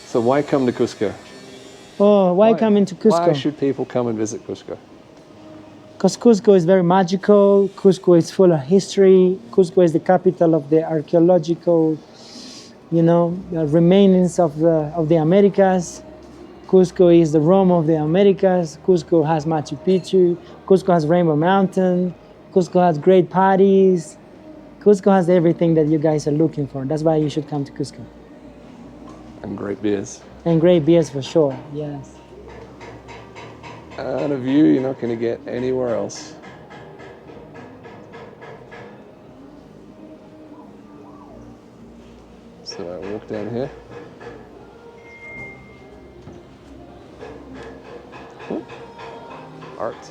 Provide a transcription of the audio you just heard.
So why come to Cusco? Oh, why come into Cusco? Why should people come and visit Cusco? Because Cusco is very magical. Cusco is full of history. Cusco is the capital of the archaeological, remainings of the Americas. Cusco is the Rome of the Americas. Cusco has Machu Picchu. Cusco has Rainbow Mountain. Cusco has great parties. Cusco has everything that you guys are looking for. That's why you should come to Cusco. And great beers. And great beers for sure, yes. And a view you're not going to get anywhere else. So I walk down here. Art.